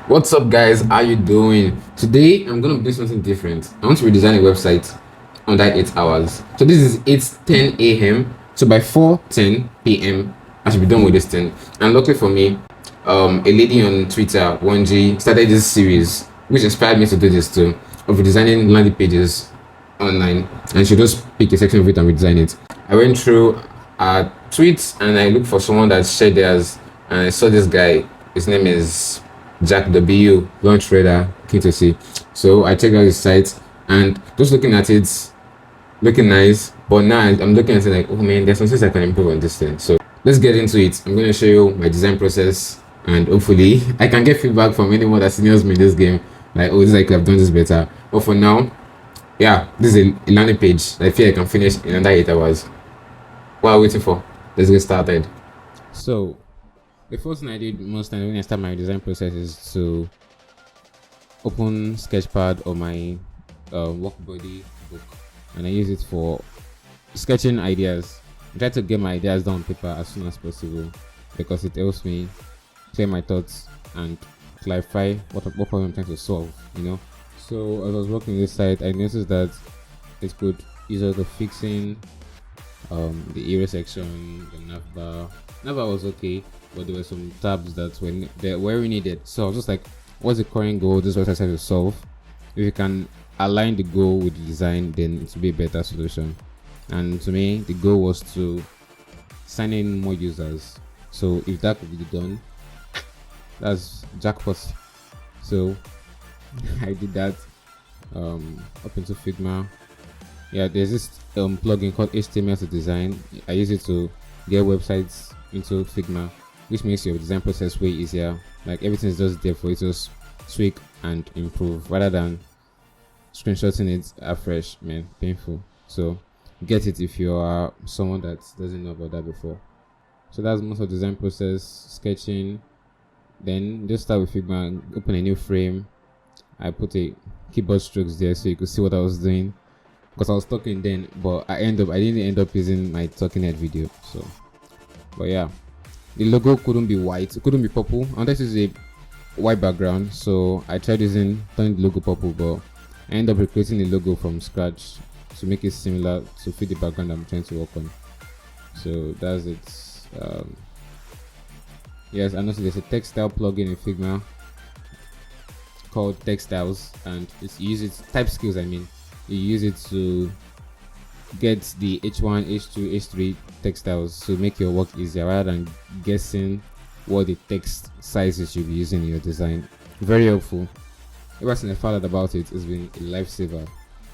What's up, guys? How you doing? Today, I'm gonna do something different. I want to redesign a website under 8 hours. So this is 8:10 a.m. So by 4:10 p.m., I should be done with this thing. And luckily for me, a lady on Twitter, 1G, started this series, which inspired me to do this too, of redesigning landing pages online. And she just pick a section of it and redesign it. I went through tweets and I looked for someone that shared theirs, and I saw this guy. His name is Jack W, launch trader, keen to see. So I checked out his site and just looking at it, looking nice. But now I'm looking at it like, oh man, there's some things I can improve on this thing. So let's get into it. I'm going to show you my design process and hopefully I can get feedback from anyone that seniors me in this game. Like, oh, this I could have done this better. But for now, yeah, this is a landing page that I feel I can finish in under 8 hours. What are we waiting for? Let's get started. So the first thing I did most times when I start my design process is to open Sketchpad or my work body book, and I use it for sketching ideas. I try to get my ideas down on paper as soon as possible because it helps me clear my thoughts and clarify what problem I'm trying to solve. So as I was working this site, I noticed that it could use out of fixing the area section, the navbar. Navbar was okay, but there were some tabs that were needed. So I was just like, what's the current goal this website has to solve? If you can align the goal with the design, then it will be a better solution. And to me, the goal was to sign in more users. So if that could be done, that's jackpot. So I did that up into Figma. Yeah, there's this plugin called HTML to design. I use it to get websites into Figma, which makes your design process way easier. Like everything is just there for you to tweak and improve rather than screenshotting it afresh. Man, painful. So get it if you are someone that doesn't know about that before. So that's most of the design process, sketching. Then just start with Figma, open a new frame. I put a keyboard strokes there so you could see what I was doing, because I was talking then, but I didn't end up using my talking head video. So, but yeah, the logo couldn't be white, it couldn't be purple, and this is a white background. So I tried turning the logo purple, but I ended up recreating the logo from scratch to make it similar to fit the background I'm trying to work on. So that's it. Yes, I noticed there's a textile plugin in Figma called textiles, and it's type skills. You use it to get the H1, H2, H3 textiles to make your work easier rather than guessing what the text sizes you'll be using in your design. Very helpful. Ever since I found out about it, it's been a lifesaver,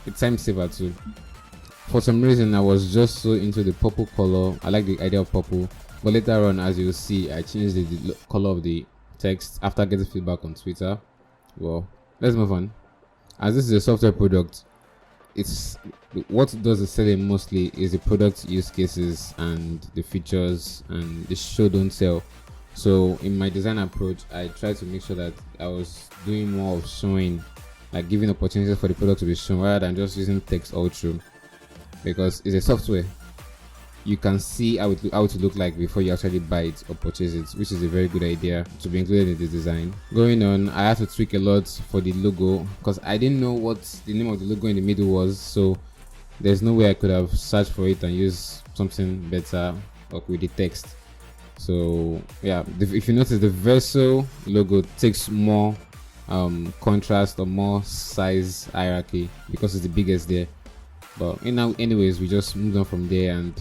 a time saver too. For some reason, I was just so into the purple color. I like the idea of purple, but later on, as you'll see, I changed the color of the text after getting feedback on Twitter. Well, let's move on. As this is a software product, it's what does the selling mostly is the product use cases and the features and the show don't sell. So in my design approach, I try to make sure that I was doing more of showing, like giving opportunities for the product to be shown rather than just using text all through, because it's a software. You can see how it will look like before you actually buy it or purchase it, which is a very good idea to be included in the design. Going on, I had to tweak a lot for the logo because I didn't know what the name of the logo in the middle was, so there's no way I could have searched for it and used something better with the text. So yeah, if you notice, the Verso logo takes more contrast or more size hierarchy because it's the biggest there. But anyways, we just moved on from there and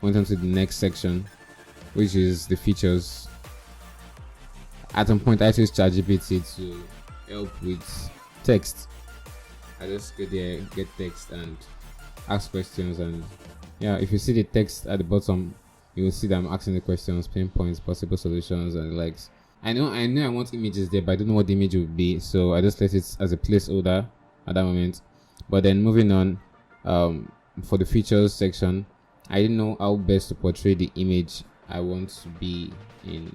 went on to the next section, which is the features. At some point, I used ChatGPT to help with text. I just go there, get text, and ask questions. And yeah, if you see the text at the bottom, you will see that I'm asking the questions, pinpoints, possible solutions, and likes. I know I want images there, but I don't know what the image would be, so I just left it as a placeholder at that moment. But then moving on, for the features section, I didn't know how best to portray the image I want to be in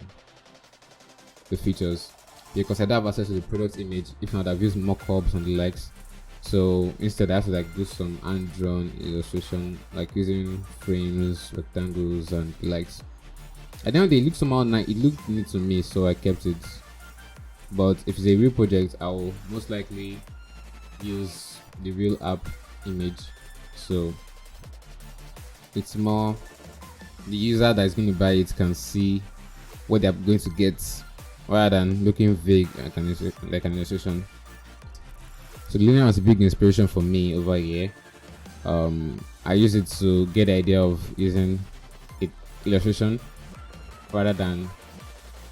the features, because I don't have access to the product image. If not, I've used mockups and the likes. So instead, I have to do some hand-drawn illustration, like using frames, rectangles, and the likes. I don't know, they look somehow nice. It looked neat to me, so I kept it. But if it's a real project, I'll most likely use the real app image. So it's more the user that is going to buy it can see what they're going to get rather than looking vague like an illustration. So the linear was a big inspiration for me over here. I use it to get the idea of using it illustration rather than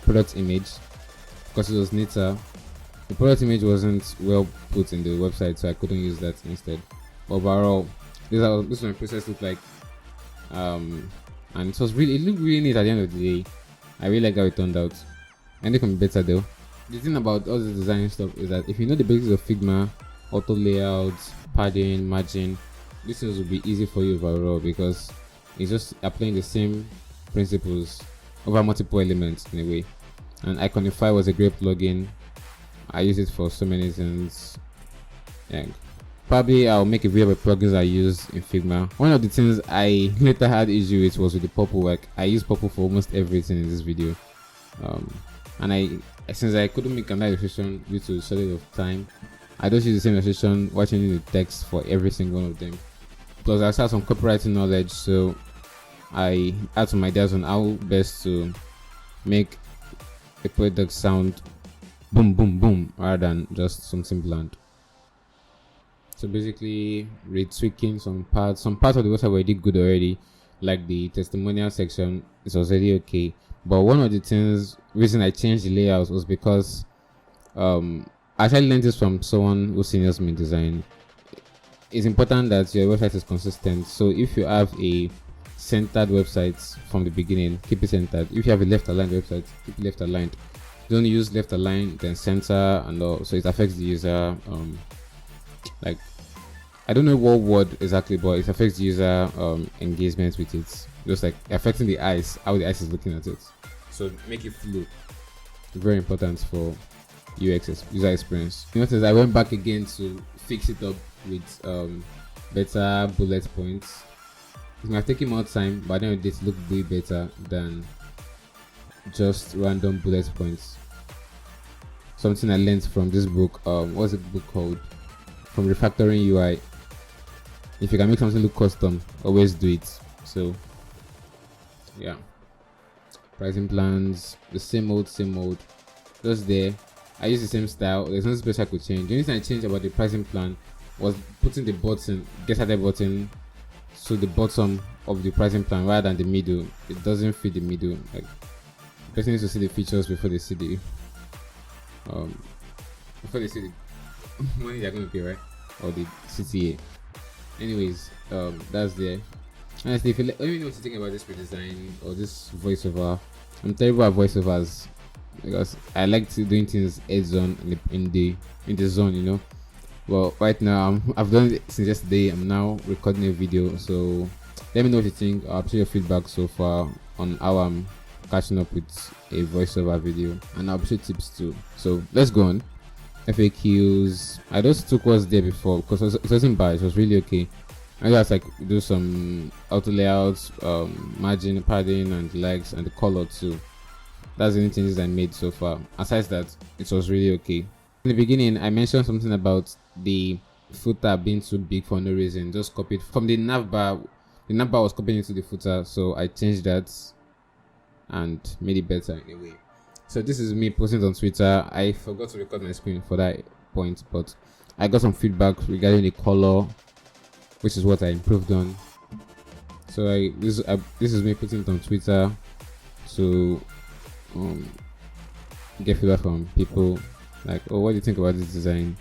product image because it was neater. The product image wasn't well put in the website, so I couldn't use that instead. Overall, this was my process looked like, and it looked really neat at the end of the day. I really like how it turned out, and it can be better though. The thing about all the design stuff is that if you know the basics of Figma, auto layout, padding, margin, these things will be easy for you overall because it's just applying the same principles over multiple elements in a way. And Iconify was a great plugin. I use it for so many things. Yeah. Probably I'll make a video of the plugins I use in Figma. One of the things I later had issue with was with the purple work. I use purple for almost everything in this video. And since I couldn't make another illustration due to shortage of time, I just use the same illustration while changing the text for every single one of them. Plus I have some copywriting knowledge, so I had some ideas on how best to make a product sound boom boom boom rather than just something bland. So basically retweaking some parts of the website were good already, like the testimonial section. It was already okay, but one of the reason I changed the layout was because I actually learned this from someone who seniors me in design. It's important that your website is consistent. So if you have a centered website from the beginning, keep it centered. If you have a left aligned website, keep it left aligned. Don't use left aligned then center and all, so it affects the user. Like I don't know what word exactly, but it affects the user engagement with it. Just like affecting the eyes, how the eyes is looking at it. So make it flow. Very important for UX user experience. Notice I went back again to fix it up with better bullet points. It might have taken more time, but then it look way better than just random bullet points. Something I learned from this book. What's the book called? From Refactoring UI. If you can make something look custom, always do it. So yeah, pricing plans, the same old, just there. I use the same style. There's nothing special I could change. The only thing I changed about the pricing plan was putting the button, get started button, to the bottom of the pricing plan rather than the middle. It doesn't fit the middle. Like the person needs to see the features before they see the money they're going to pay, right? Or the CTA. Anyways, that's there. Honestly, if you let me know what you think about this redesign or this voiceover. I'm terrible at voiceovers because I like to doing things heads on in the zone, you know. Well, right now I've done it since yesterday. I'm now recording a video, so let me know what you think. I'll appreciate your feedback so far on how I'm catching up with a voiceover video, and I'll appreciate tips too. So let's go on. FAQs. I just took what's there before because it wasn't bad. It was really okay. I just like do some auto layouts, margin, padding, and legs, and the color too. That's the only changes I made so far. Aside that, it was really okay. In the beginning, I mentioned something about the footer being too big for no reason. Just copied from the navbar. The navbar was copied into the footer, so I changed that and made it better in a way. So this is me posting it on Twitter. I forgot to record my screen for that point, but I got some feedback regarding the color, which is what I improved on. So this is me putting it on Twitter to get feedback from people like, oh, what do you think about this design?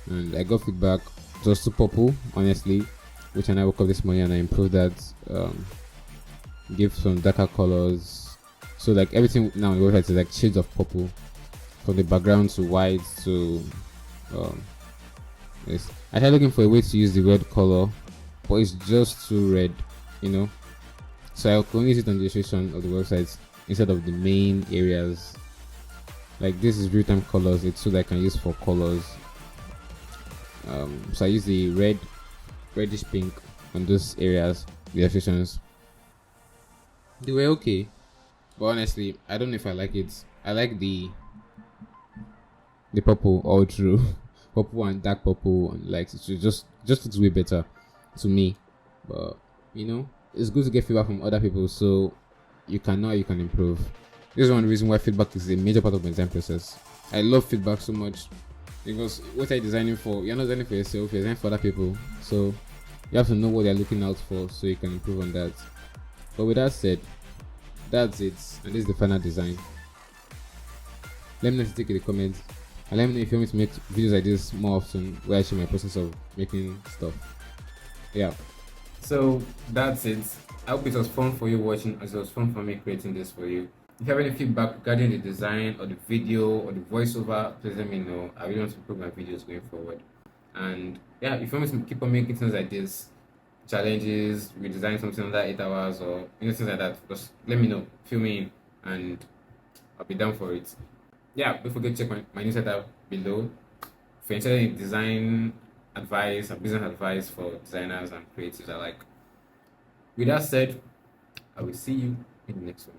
And I got feedback. It was too purple, honestly, which I woke up this morning and I improved that. Give some darker colors. So like everything now on the website is like shades of purple, from the background to white to yes. I tried looking for a way to use the red color, but it's just too red, you know. So I can only use it on the illustration of the website instead of the main areas. Like this is real-time colors. It's so that I can use for colors. So I use the reddish pink on those areas, the illustrations. They were okay, but honestly, I don't know if I like it. I like the the purple all through. Purple and dark purple and like it just looks way better to me. But it's good to get feedback from other people so you can improve. This is one reason why feedback is a major part of my design process. I love feedback so much because what you're designing for, you're not designing for yourself, you're designing for other people. So you have to know what they're looking out for so you can improve on that. But with that said, that's it, and this is the final design. Let me know if you take in the comments, and let me know if you want me to make videos like this more often where I share my process of making stuff. Yeah. So that's it. I hope it was fun for you watching as it was fun for me creating this for you. If you have any feedback regarding the design or the video or the voiceover, please let me know. I really want to improve my videos going forward. And yeah, if you want me to keep on making things like this, challenges, redesign something under 8 hours or things like that, just let me know. Fill me in and I'll be down for it. Yeah, don't forget to check my newsletter below. If you're interested in design advice and business advice for designers and creatives alike. With that said, I will see you in the next one.